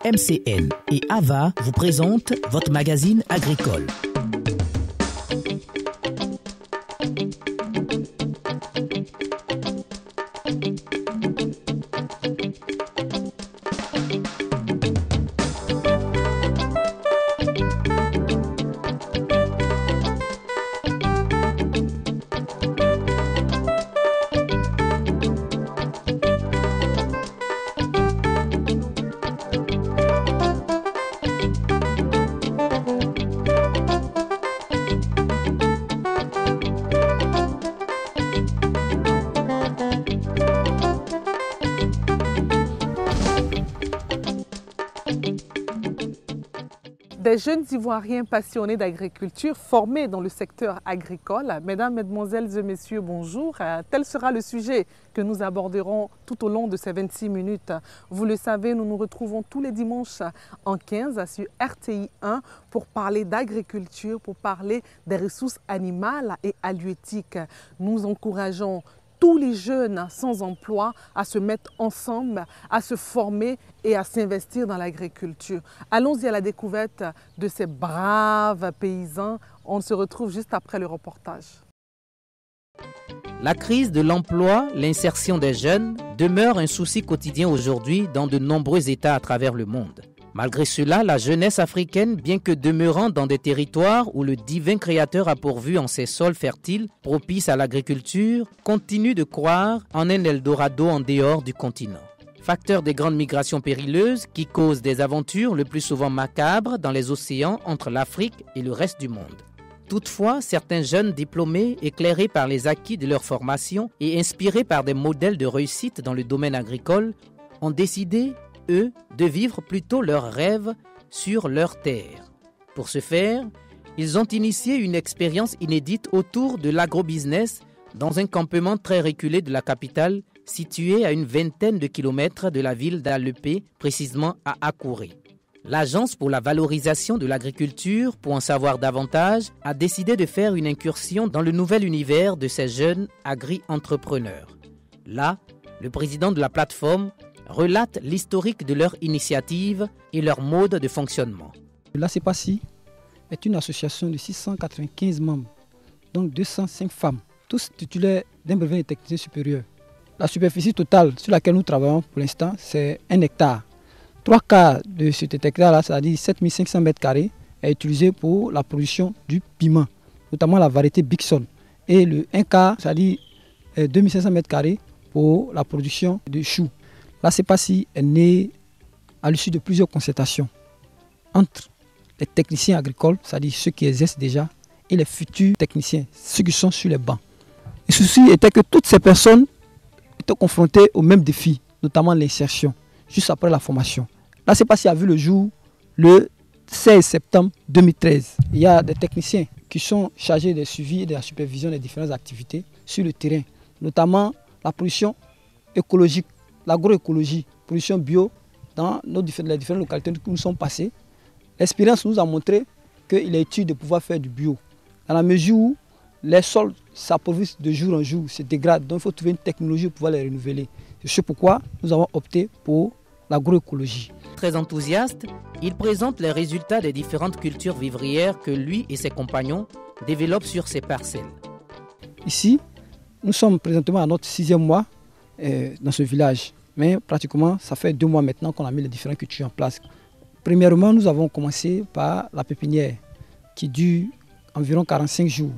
MCN et AVA vous présentent votre magazine agricole. Des jeunes Ivoiriens passionnés d'agriculture formés dans le secteur agricole. Mesdames, Mesdemoiselles et Messieurs, bonjour. Tel sera le sujet que nous aborderons tout au long de ces 26 minutes. Vous le savez, nous nous retrouvons tous les dimanches en 15 sur RTI 1 pour parler d'agriculture, pour parler des ressources animales et halieutiques. Nous encourageons tous les jeunes sans emploi à se mettre ensemble, à se former et à s'investir dans l'agriculture. Allons-y à la découverte de ces braves paysans. On se retrouve juste après le reportage. La crise de l'emploi, l'insertion des jeunes demeure un souci quotidien aujourd'hui dans de nombreux États à travers le monde. Malgré cela, la jeunesse africaine, bien que demeurant dans des territoires où le divin créateur a pourvu en ses sols fertiles, propices à l'agriculture, continue de croire en un Eldorado en dehors du continent. Facteur des grandes migrations périlleuses qui causent des aventures le plus souvent macabres dans les océans entre l'Afrique et le reste du monde. Toutefois, certains jeunes diplômés, éclairés par les acquis de leur formation et inspirés par des modèles de réussite dans le domaine agricole, ont décidé eux, de vivre plutôt leurs rêves sur leur terre. Pour ce faire, ils ont initié une expérience inédite autour de l'agrobusiness dans un campement très reculé de la capitale, situé à une vingtaine de kilomètres de la ville d'Alepé, précisément à Akouré. L'Agence pour la valorisation de l'agriculture, pour en savoir davantage, a décidé de faire une incursion dans le nouvel univers de ces jeunes agri-entrepreneurs. Là, le président de la plateforme relate l'historique de leur initiative et leur mode de fonctionnement. La CEPACI est une association de 695 membres, dont 205 femmes, tous titulaires d'un brevet de technicien supérieur. La superficie totale sur laquelle nous travaillons pour l'instant, c'est 1 hectare. 3 quarts de cet hectare-là, c'est-à-dire 7500 mètres carrés, est utilisé pour la production du piment, notamment la variété Bixon. Et le 1 quart, c'est-à-dire 2500 mètres carrés, pour la production de choux. La CEPACI est née à l'issue de plusieurs concertations entre les techniciens agricoles, c'est-à-dire ceux qui exercent déjà, et les futurs techniciens, ceux qui sont sur les bancs. Le souci était que toutes ces personnes étaient confrontées aux mêmes défis, notamment l'insertion, juste après la formation. La CEPACI a vu le jour le 16 septembre 2013. Il y a des techniciens qui sont chargés du suivi et de la supervision des différentes activités sur le terrain, notamment la production écologique, l'agroécologie, production bio dans les différentes localités où nous sommes passés. L'expérience nous a montré qu'il est utile de pouvoir faire du bio. Dans la mesure où les sols s'appauvrissent de jour en jour, se dégradent, donc il faut trouver une technologie pour pouvoir les renouveler. C'est pourquoi nous avons opté pour l'agroécologie. Très enthousiaste, il présente les résultats des différentes cultures vivrières que lui et ses compagnons développent sur ses parcelles. Ici, nous sommes présentement à notre 6e mois dans ce village. Mais pratiquement, ça fait 2 mois maintenant qu'on a mis les différentes cultures en place. Premièrement, nous avons commencé par la pépinière qui dure environ 45 jours.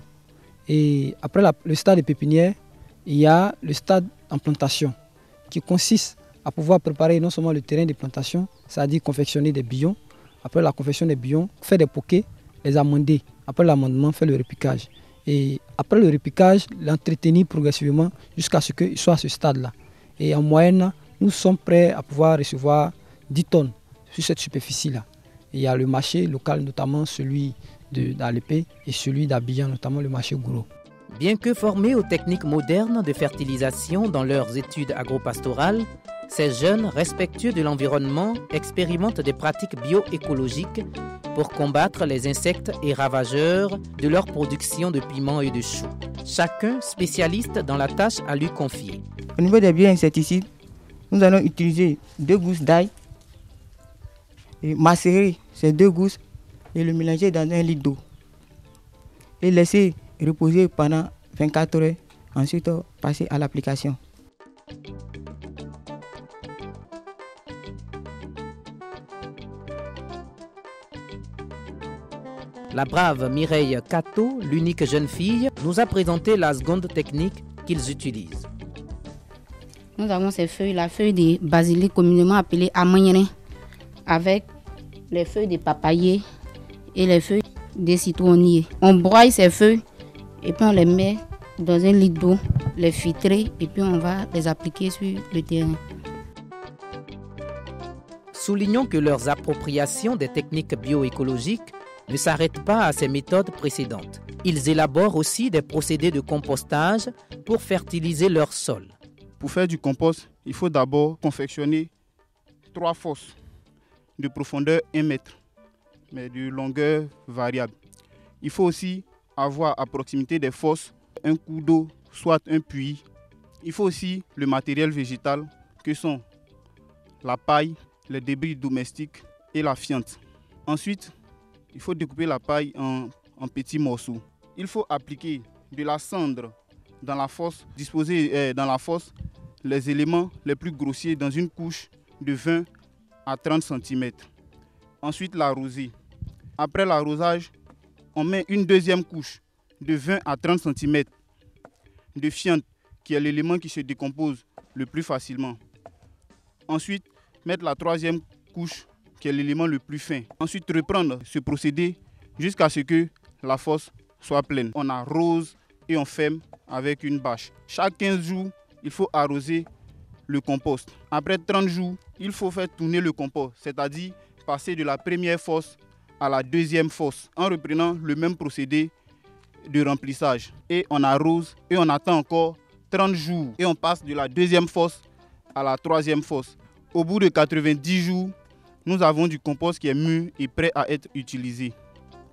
Et après le stade de pépinière, il y a le stade en plantation qui consiste à pouvoir préparer non seulement le terrain de plantation, c'est-à-dire confectionner des billons. Après la confection des billons, faire des poquets, les amender. Après l'amendement, faire le repiquage. Et après le repiquage, l'entretenir progressivement jusqu'à ce qu'il soit à ce stade-là. Et en moyenne, nous sommes prêts à pouvoir recevoir 10 tonnes sur cette superficie-là. Il y a le marché local, notamment celui d'Alepé et celui d'Abidjan, notamment le marché Gouro. Bien que formés aux techniques modernes de fertilisation dans leurs études agropastorales, ces jeunes respectueux de l'environnement expérimentent des pratiques bioécologiques pour combattre les insectes et ravageurs de leur production de piments et de choux. Chacun spécialiste dans la tâche à lui confier. Au niveau des bioinsecticides, nous allons utiliser 2 gousses d'ail, et macérer ces 2 gousses et le mélanger dans 1 litre d'eau. Et laisser reposer pendant 24 heures. Ensuite, passer à l'application. La brave Mireille Cato, l'unique jeune fille, nous a présenté la seconde technique qu'ils utilisent. Nous avons ces feuilles, la feuille de basilic communément appelée amanyere, avec les feuilles de papayer et les feuilles de citronnier. On broie ces feuilles et puis on les met dans 1 litre d'eau, les filtrer et puis on va les appliquer sur le terrain. Soulignons que leurs appropriations des techniques bioécologiques ne s'arrêtent pas à ces méthodes précédentes. Ils élaborent aussi des procédés de compostage pour fertiliser leur sol. Pour faire du compost, il faut d'abord confectionner 3 fosses de profondeur 1 mètre, mais de longueur variable. Il faut aussi avoir à proximité des fosses un coup d'eau, soit un puits. Il faut aussi le matériel végétal que sont la paille, les débris domestiques et la fiente. Ensuite, il faut découper la paille en petits morceaux. Il faut appliquer de la cendre dans la fosse, disposer dans la fosse les éléments les plus grossiers dans une couche de 20 à 30 cm. Ensuite, l'arroser. Après l'arrosage, on met une deuxième couche de 20 à 30 cm de fiente, qui est l'élément qui se décompose le plus facilement. Ensuite, mettre la 3e couche, qui est l'élément le plus fin. Ensuite, reprendre ce procédé jusqu'à ce que la fosse soit pleine. On arrose et on ferme avec une bâche. Chaque 15 jours, il faut arroser le compost. Après 30 jours, il faut faire tourner le compost, c'est-à-dire passer de la première fosse à la 2e fosse en reprenant le même procédé de remplissage. Et on arrose et on attend encore 30 jours et on passe de la 2e fosse à la 3e fosse. Au bout de 90 jours, nous avons du compost qui est mûr et prêt à être utilisé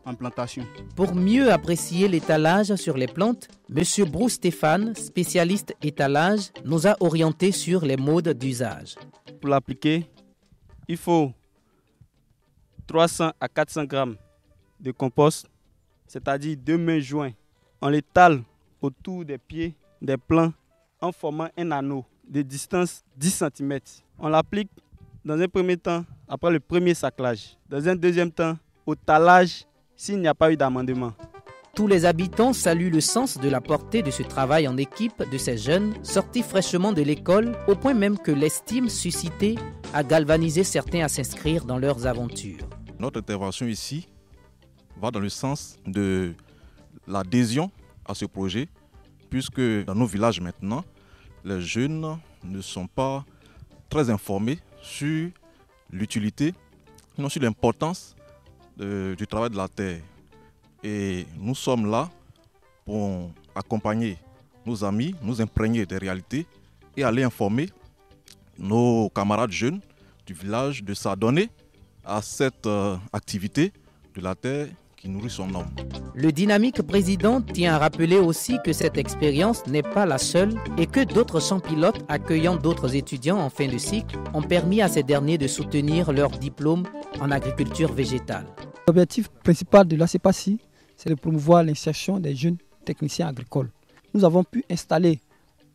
en plantation. Pour mieux apprécier l'étalage sur les plantes, M. Bruce Stéphane, spécialiste étalage, nous a orientés sur les modes d'usage. Pour l'appliquer, il faut 300 à 400 grammes de compost, c'est-à-dire 2 mains jointes. On l'étale autour des pieds des plants en formant un anneau de distance 10 cm. On l'applique dans un premier temps après le premier saclage. Dans un deuxième temps, au talage s'il n'y a pas eu d'amendement. Tous les habitants saluent le sens de la portée de ce travail en équipe de ces jeunes sortis fraîchement de l'école, au point même que l'estime suscitée a galvanisé certains à s'inscrire dans leurs aventures. Notre intervention ici va dans le sens de l'adhésion à ce projet, puisque dans nos villages maintenant, les jeunes ne sont pas très informés sur l'utilité, non sur l'importance du travail de la terre. Et nous sommes là pour accompagner nos amis, nous imprégner des réalités et aller informer nos camarades jeunes du village de s'adonner à cette activité de la terre qui nourrit son homme. Le dynamique président tient à rappeler aussi que cette expérience n'est pas la seule et que d'autres champs pilotes accueillant d'autres étudiants en fin de cycle ont permis à ces derniers de soutenir leur diplôme en agriculture végétale. L'objectif principal de l'ACEPACI, c'est de promouvoir l'insertion des jeunes techniciens agricoles. Nous avons pu installer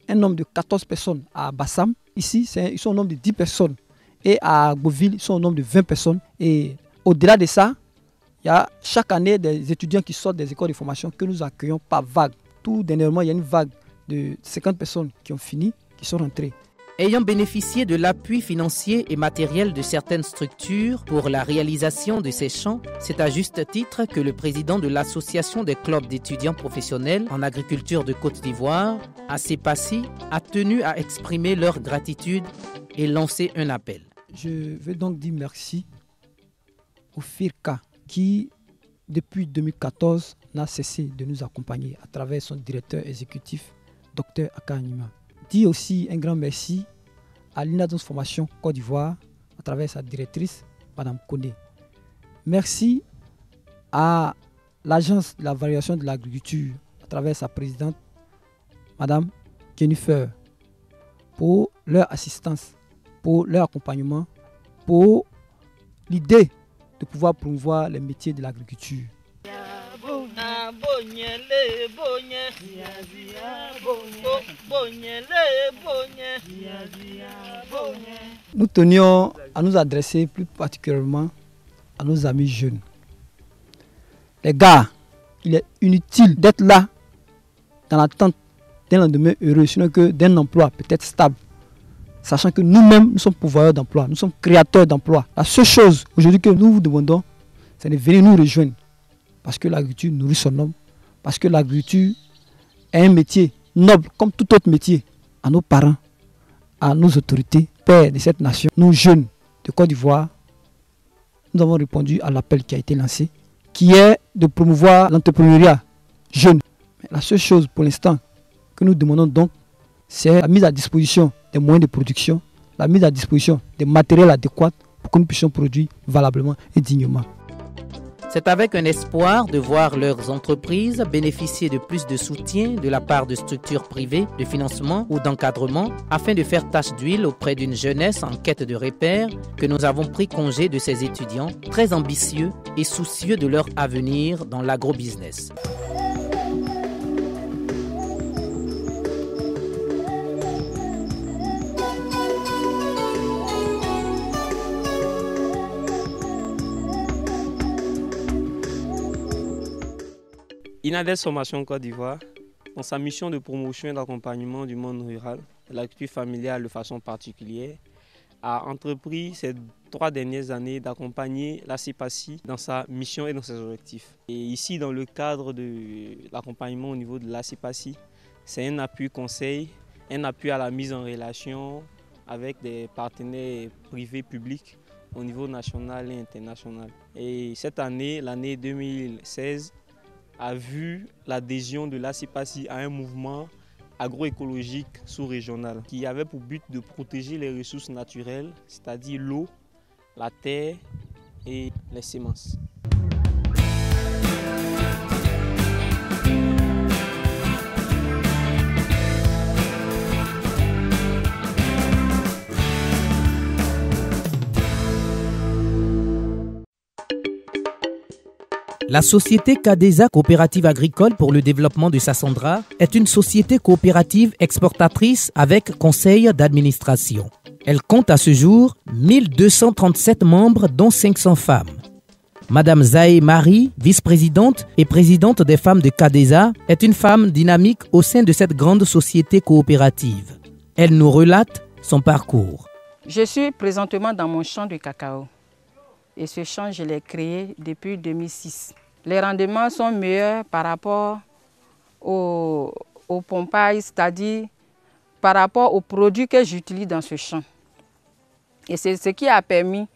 un nombre de 14 personnes à Bassam. Ici, ils sont au nombre de 10 personnes. Et à Beauville, ils sont au nombre de 20 personnes. Et au-delà de ça, il y a chaque année des étudiants qui sortent des écoles de formation que nous accueillons par vague. Tout dernièrement, il y a une vague de 50 personnes qui ont fini, qui sont rentrées. Ayant bénéficié de l'appui financier et matériel de certaines structures pour la réalisation de ces champs, c'est à juste titre que le président de l'Association des clubs d'étudiants professionnels en agriculture de Côte d'Ivoire, ACEPACI, a tenu à exprimer leur gratitude et lancer un appel. Je veux donc dire merci au FIRCA qui, depuis 2014, n'a cessé de nous accompagner à travers son directeur exécutif, Dr Aka Anima. Dis aussi un grand merci à l'INADONS Formation Côte d'Ivoire à travers sa directrice, Mme Kone. Merci à l'Agence de la variation de l'agriculture à travers sa présidente, Mme Jennifer, pour leur assistance, pour leur accompagnement, pour l'idée de pouvoir promouvoir les métiers de l'agriculture. Nous tenions à nous adresser plus particulièrement à nos amis jeunes. Les gars, il est inutile d'être là dans l'attente d'un lendemain heureux, sinon que d'un emploi peut-être stable. Sachant que nous-mêmes, nous sommes pourvoyeurs d'emploi, nous sommes créateurs d'emplois. La seule chose aujourd'hui que nous vous demandons, c'est de venir nous rejoindre. Parce que l'agriculture nourrit son homme. Parce que l'agriculture est un métier noble comme tout autre métier. À nos parents, à nos autorités, pères de cette nation, nous jeunes de Côte d'Ivoire, nous avons répondu à l'appel qui a été lancé, qui est de promouvoir l'entrepreneuriat jeune. Mais la seule chose pour l'instant que nous demandons donc, c'est la mise à disposition des moyens de production, la mise à disposition des matériels adéquats pour que nous puissions produire valablement et dignement. C'est avec un espoir de voir leurs entreprises bénéficier de plus de soutien de la part de structures privées, de financement ou d'encadrement afin de faire tache d'huile auprès d'une jeunesse en quête de repères que nous avons pris congé de ces étudiants très ambitieux et soucieux de leur avenir dans l'agrobusiness. INADES Formation Côte d'Ivoire, dans sa mission de promotion et d'accompagnement du monde rural, de l'agriculture familiale de façon particulière, a entrepris ces 3 dernières années d'accompagner la CEPACI dans sa mission et dans ses objectifs. Et ici, dans le cadre de l'accompagnement au niveau de la CEPACI, c'est un appui conseil, un appui à la mise en relation avec des partenaires privés publics au niveau national et international. Et cette année, l'année 2016, a vu l'adhésion de la CEPACI à un mouvement agroécologique sous-régional qui avait pour but de protéger les ressources naturelles, c'est-à-dire l'eau, la terre et les semences. La société Cadesa Coopérative Agricole pour le développement de Sassandra est une société coopérative exportatrice avec conseil d'administration. Elle compte à ce jour 1237 membres dont 500 femmes. Madame Zaé Marie, vice-présidente et présidente des femmes de Cadesa, est une femme dynamique au sein de cette grande société coopérative. Elle nous relate son parcours. Je suis présentement dans mon champ de cacao. Et ce champ, je l'ai créé depuis 2006. Les rendements sont meilleurs par rapport au pompage, c'est-à-dire par rapport aux produits que j'utilise dans ce champ. Et c'est ce qui a permis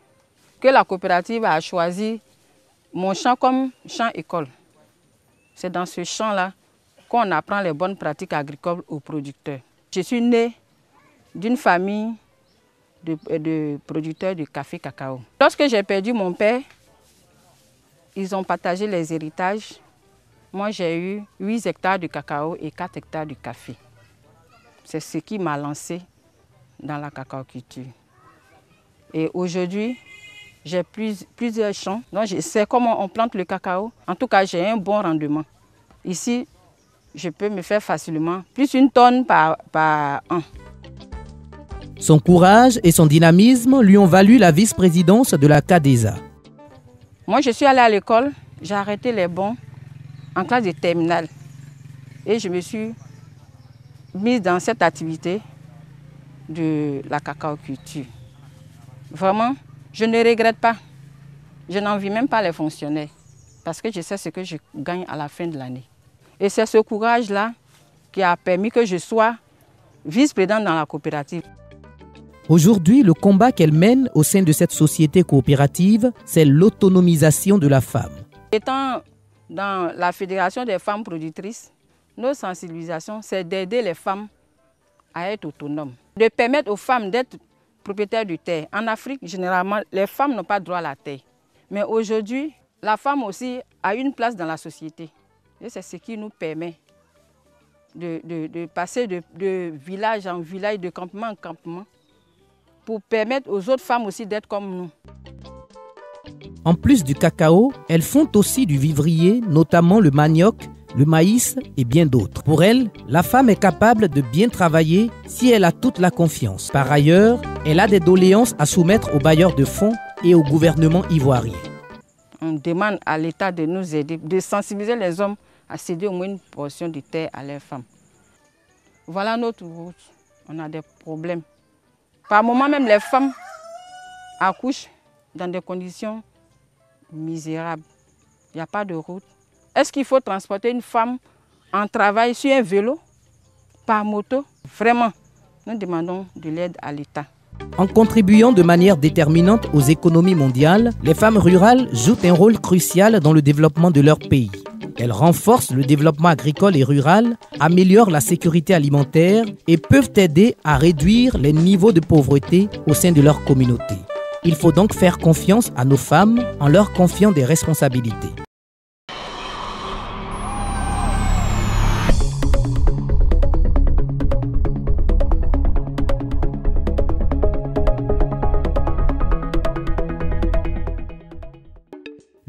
que la coopérative a choisi mon champ comme champ école. C'est dans ce champ-là qu'on apprend les bonnes pratiques agricoles aux producteurs. Je suis née d'une famille de producteurs de café cacao. Lorsque j'ai perdu mon père, ils ont partagé les héritages. Moi, j'ai eu 8 hectares de cacao et 4 hectares de café. C'est ce qui m'a lancé dans la cacaoculture. Et aujourd'hui, j'ai plusieurs champs. Donc, je sais comment on plante le cacao. En tout cas, j'ai un bon rendement. Ici, je peux me faire facilement plus d'une tonne par an. Son courage et son dynamisme lui ont valu la vice-présidence de la Cadesa. Moi, je suis allée à l'école, j'ai arrêté les bons en classe de terminale. Et je me suis mise dans cette activité de la cacaoculture. Vraiment, je ne regrette pas. Je n'envie même pas les fonctionnaires parce que je sais ce que je gagne à la fin de l'année. Et c'est ce courage-là qui a permis que je sois vice-présidente dans la coopérative. Aujourd'hui, le combat qu'elle mène au sein de cette société coopérative, c'est l'autonomisation de la femme. Étant dans la Fédération des femmes productrices, nos sensibilisations, c'est d'aider les femmes à être autonomes, de permettre aux femmes d'être propriétaires de terre. En Afrique, généralement, les femmes n'ont pas droit à la terre. Mais aujourd'hui, la femme aussi a une place dans la société. Et c'est ce qui nous permet de passer de village en village, de campement en campement, pour permettre aux autres femmes aussi d'être comme nous. En plus du cacao, elles font aussi du vivrier, notamment le manioc, le maïs et bien d'autres. Pour elle, la femme est capable de bien travailler si elle a toute la confiance. Par ailleurs, elle a des doléances à soumettre aux bailleurs de fonds et au gouvernement ivoirien. On demande à l'État de nous aider, de sensibiliser les hommes à céder au moins une portion de terre à leurs femmes. Voilà notre route. On a des problèmes. Par moments même, les femmes accouchent dans des conditions misérables. Il n'y a pas de route. Est-ce qu'il faut transporter une femme en travail sur un vélo, par moto? Vraiment, nous demandons de l'aide à l'État. En contribuant de manière déterminante aux économies mondiales, les femmes rurales jouent un rôle crucial dans le développement de leur pays. Elles renforcent le développement agricole et rural, améliorent la sécurité alimentaire et peuvent aider à réduire les niveaux de pauvreté au sein de leur communauté. Il faut donc faire confiance à nos femmes en leur confiant des responsabilités.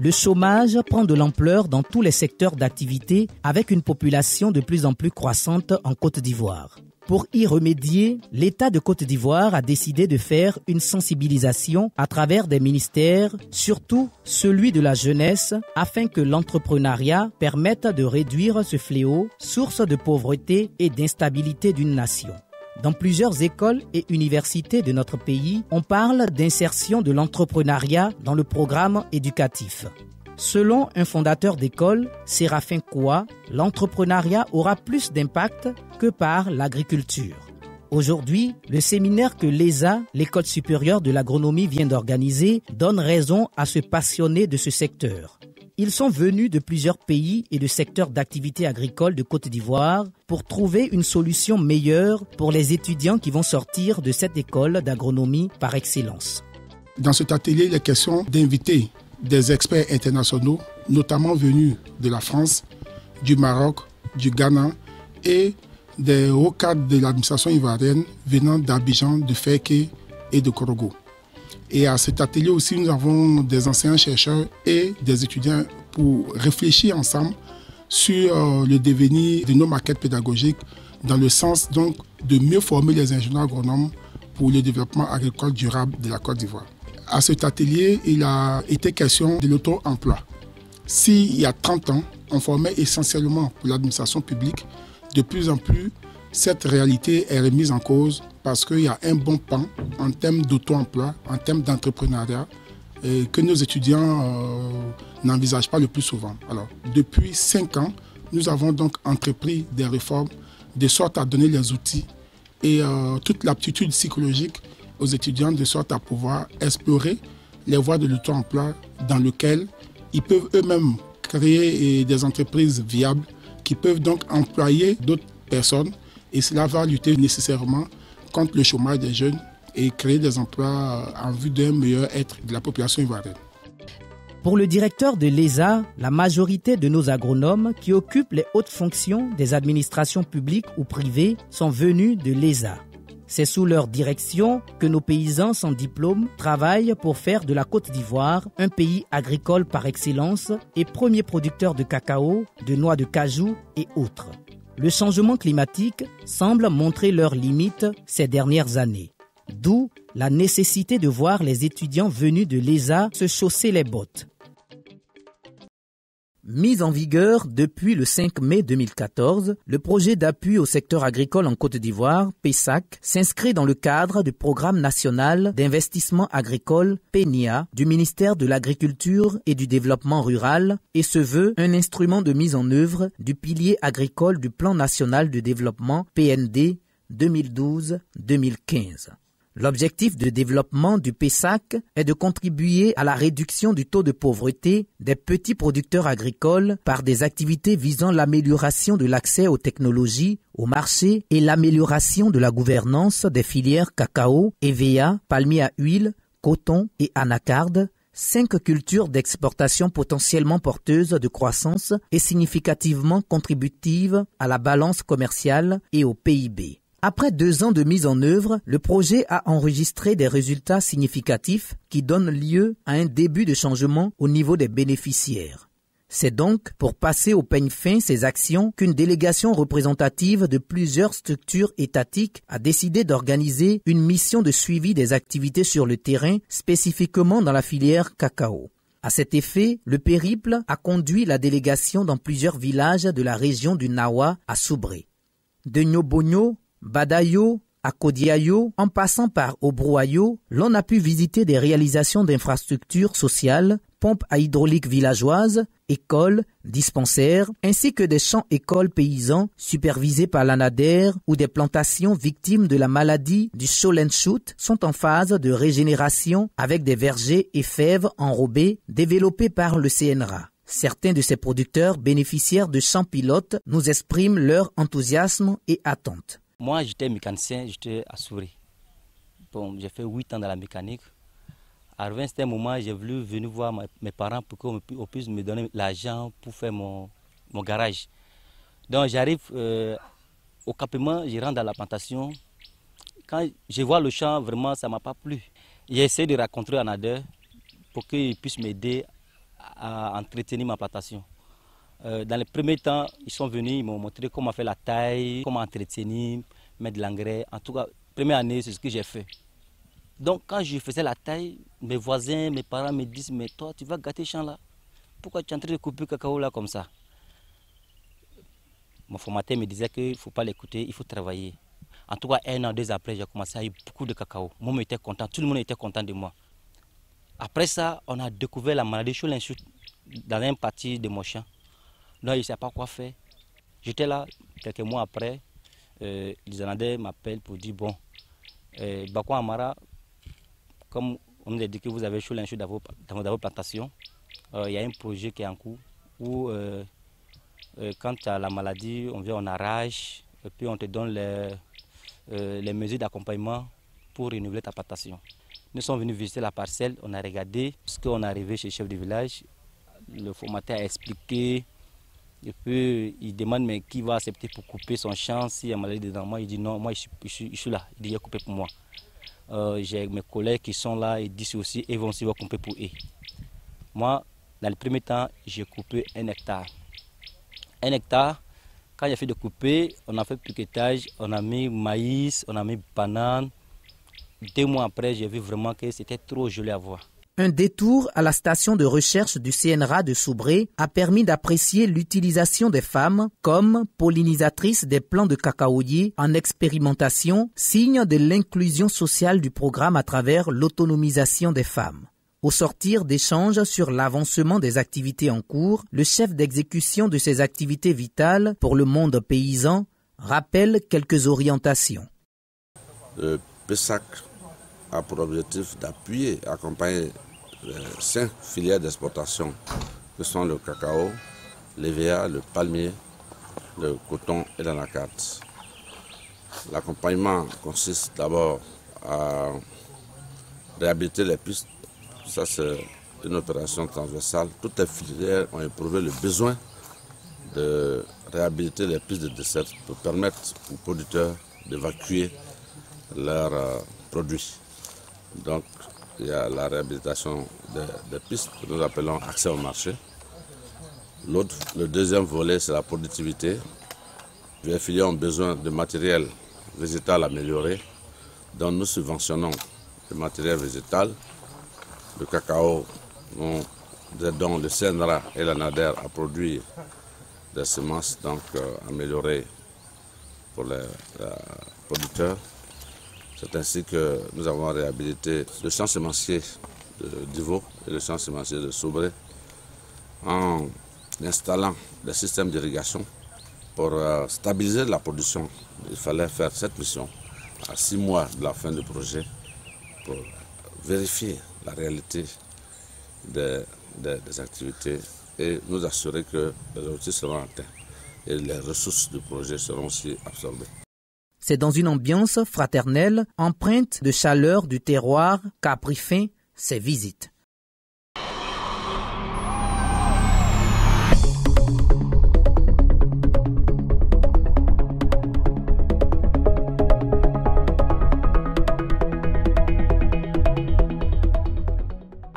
Le chômage prend de l'ampleur dans tous les secteurs d'activité avec une population de plus en plus croissante en Côte d'Ivoire. Pour y remédier, l'État de Côte d'Ivoire a décidé de faire une sensibilisation à travers des ministères, surtout celui de la jeunesse, afin que l'entrepreneuriat permette de réduire ce fléau, source de pauvreté et d'instabilité d'une nation. Dans plusieurs écoles et universités de notre pays, on parle d'insertion de l'entrepreneuriat dans le programme éducatif. Selon un fondateur d'école, Séraphin Koua, l'entrepreneuriat aura plus d'impact que par l'agriculture. Aujourd'hui, le séminaire que l'ESA, l'École supérieure de l'agronomie, vient d'organiser, donne raison à se passionner de ce secteur. Ils sont venus de plusieurs pays et de secteurs d'activité agricole de Côte d'Ivoire pour trouver une solution meilleure pour les étudiants qui vont sortir de cette école d'agronomie par excellence. Dans cet atelier, il est question d'inviter des experts internationaux, notamment venus de la France, du Maroc, du Ghana et des hauts cadres de l'administration ivoirienne venant d'Abidjan, de Féké et de Korogo. Et à cet atelier aussi, nous avons des enseignants-chercheurs et des étudiants pour réfléchir ensemble sur le devenir de nos maquettes pédagogiques dans le sens donc de mieux former les ingénieurs agronomes pour le développement agricole durable de la Côte d'Ivoire. À cet atelier, il a été question de l'auto-emploi. S'il y a 30 ans, on formait essentiellement pour l'administration publique, de plus en plus, cette réalité est remise en cause parce qu'il y a un bon pan en termes d'auto-emploi, en termes d'entrepreneuriat, que nos étudiants n'envisagent pas le plus souvent. Alors, depuis 5 ans, nous avons donc entrepris des réformes de sorte à donner les outils et toute l'aptitude psychologique aux étudiants de sorte à pouvoir explorer les voies de l'auto-emploi dans lesquelles ils peuvent eux-mêmes créer des entreprises viables qui peuvent donc employer d'autres personnes et cela va lutter nécessairement contre le chômage des jeunes et créer des emplois en vue d'un meilleur être de la population ivoirienne. Pour le directeur de l'ESA, la majorité de nos agronomes qui occupent les hautes fonctions des administrations publiques ou privées sont venus de l'ESA. C'est sous leur direction que nos paysans sans diplôme travaillent pour faire de la Côte d'Ivoire un pays agricole par excellence et premier producteur de cacao, de noix de cajou et autres. Le changement climatique semble montrer leurs limites ces dernières années. D'où la nécessité de voir les étudiants venus de l'ESA se chausser les bottes. Mis en vigueur depuis le 5 mai 2014, le projet d'appui au secteur agricole en Côte d'Ivoire, PESAC, s'inscrit dans le cadre du Programme national d'investissement agricole, PNIA, du ministère de l'Agriculture et du Développement rural et se veut un instrument de mise en œuvre du pilier agricole du Plan national de développement, PND, 2012-2015. L'objectif de développement du PESAC est de contribuer à la réduction du taux de pauvreté des petits producteurs agricoles par des activités visant l'amélioration de l'accès aux technologies, au marché et l'amélioration de la gouvernance des filières cacao, EVA, palmier à huile, coton et anacarde, 5 cultures d'exportation potentiellement porteuses de croissance et significativement contributives à la balance commerciale et au PIB. Après 2 ans de mise en œuvre, le projet a enregistré des résultats significatifs qui donnent lieu à un début de changement au niveau des bénéficiaires. C'est donc pour passer au peigne fin ces actions qu'une délégation représentative de plusieurs structures étatiques a décidé d'organiser une mission de suivi des activités sur le terrain, spécifiquement dans la filière cacao. À cet effet, le périple a conduit la délégation dans plusieurs villages de la région du Nawa à Soubré. De Nyobonyo, Badayo, à Kodiayo, en passant par Obrouayo, l'on a pu visiter des réalisations d'infrastructures sociales, pompes à hydraulique villageoises, écoles, dispensaires, ainsi que des champs-écoles paysans supervisés par l'ANADER où des plantations victimes de la maladie du Scholenschut sont en phase de régénération avec des vergers et fèves enrobés développés par le CNRA. Certains de ces producteurs bénéficiaires de champs pilotes nous expriment leur enthousiasme et attente. Moi, j'étais mécanicien, j'étais à Soubré. Bon, j'ai fait 8 ans dans la mécanique. À un certain moment, j'ai voulu venir voir mes parents pour qu'on puisse me donner l'argent pour faire mon garage. Donc j'arrive au campement, je rentre dans la plantation. Quand je vois le champ, vraiment, ça ne m'a pas plu. J'ai essayé de rencontrer un ANADER pour qu'il puisse m'aider à entretenir ma plantation. Dans les premiers temps, ils sont venus, ils m'ont montré comment faire la taille, comment entretenir, mettre de l'engrais. En tout cas, première année, c'est ce que j'ai fait. Donc, quand je faisais la taille, mes voisins, mes parents me disent « Mais toi, tu vas gâter le champ là. Pourquoi tu es en train de couper le cacao là comme ça ?» Mon formateur me disait qu'il ne faut pas l'écouter, il faut travailler. En tout cas, 1 an, 2 ans après, j'ai commencé à avoir beaucoup de cacao. Moi, j'étais content, tout le monde était content de moi. Après ça, on a découvert la maladie Scholenschut dans une partie de mon champ. Donc, je ne savais pas quoi faire. J'étais là, quelques mois après, les ANADER m'appellent pour dire, bon, Bako Amara, comme on nous a dit que vous avez Scholenschut dans vos plantations, il y a un projet qui est en cours où, quand tu as la maladie, on vient, on arrache, et puis on te donne les mesures d'accompagnement pour renouveler ta plantation. Nous sommes venus visiter la parcelle, on a regardé, parce qu'on est arrivé chez le chef du village, le formateur a expliqué. Et puis il demande mais qui va accepter pour couper son champ s'il y a maladie dedans. Moi il dit non, moi je suis là, il dit il a coupé pour moi. J'ai mes collègues qui sont là, ils disent aussi, ils vont aussi couper pour eux. Moi, dans le premier temps, j'ai coupé 1 hectare. 1 hectare, quand j'ai fait de couper, on a fait piquetage, on a mis maïs, on a mis banane. 2 mois après, j'ai vu vraiment que c'était trop joli à voir. Un détour à la station de recherche du CNRA de Soubré a permis d'apprécier l'utilisation des femmes comme pollinisatrices des plants de cacaoyer en expérimentation, signe de l'inclusion sociale du programme à travers l'autonomisation des femmes. Au sortir d'échanges sur l'avancement des activités en cours, le chef d'exécution de ces activités vitales pour le monde paysan rappelle quelques orientations. Le PESAC a pour objectif d'appuyer, accompagner les 5 filières d'exportation que sont le cacao, l'EVA, le palmier, le coton et l'anacate. L'accompagnement consiste d'abord à réhabiliter les pistes. Ça, c'est une opération transversale. Toutes les filières ont éprouvé le besoin de réhabiliter les pistes de dessert pour permettre aux producteurs d'évacuer leurs produits. Donc, il y a la réhabilitation des pistes que nous appelons accès au marché. Le deuxième volet, c'est la productivité. Les filières ont besoin de matériel végétal amélioré, donc nous subventionnons le matériel végétal. Le cacao, nous aidons le CNRA et l'ANADER à produire des semences améliorées pour les producteurs. C'est ainsi que nous avons réhabilité le champ semencier d'Ivo et le champ semencier de Soubré en installant des systèmes d'irrigation pour stabiliser la production. Il fallait faire cette mission à 6 mois de la fin du projet pour vérifier la réalité des activités et nous assurer que les objectifs seront atteints et les ressources du projet seront aussi absorbées. C'est dans une ambiance fraternelle, empreinte de chaleur du terroir qu'a pris fin ces visites.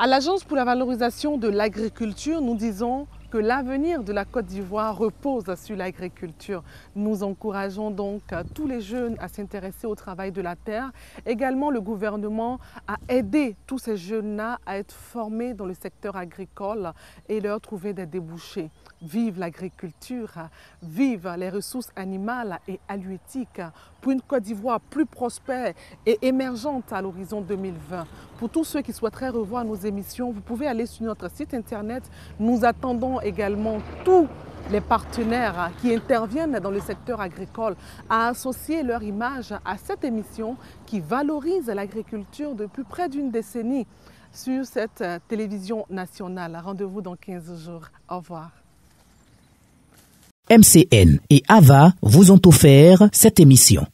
À l'Agence pour la valorisation de l'agriculture, nous disons que l'avenir de la Côte d'Ivoire repose sur l'agriculture. Nous encourageons donc tous les jeunes à s'intéresser au travail de la terre. Également, le gouvernement a aidé tous ces jeunes-là à être formés dans le secteur agricole et leur trouver des débouchés. Vive l'agriculture, vive les ressources animales et halieutiques pour une Côte d'Ivoire plus prospère et émergente à l'horizon 2020. Pour tous ceux qui souhaiteraient revoir nos émissions, vous pouvez aller sur notre site internet. Nous attendons également tous les partenaires qui interviennent dans le secteur agricole à associer leur image à cette émission qui valorise l'agriculture depuis près d'une décennie sur cette télévision nationale. Rendez-vous dans 15 jours. Au revoir. MCN et AVA vous ont offert cette émission.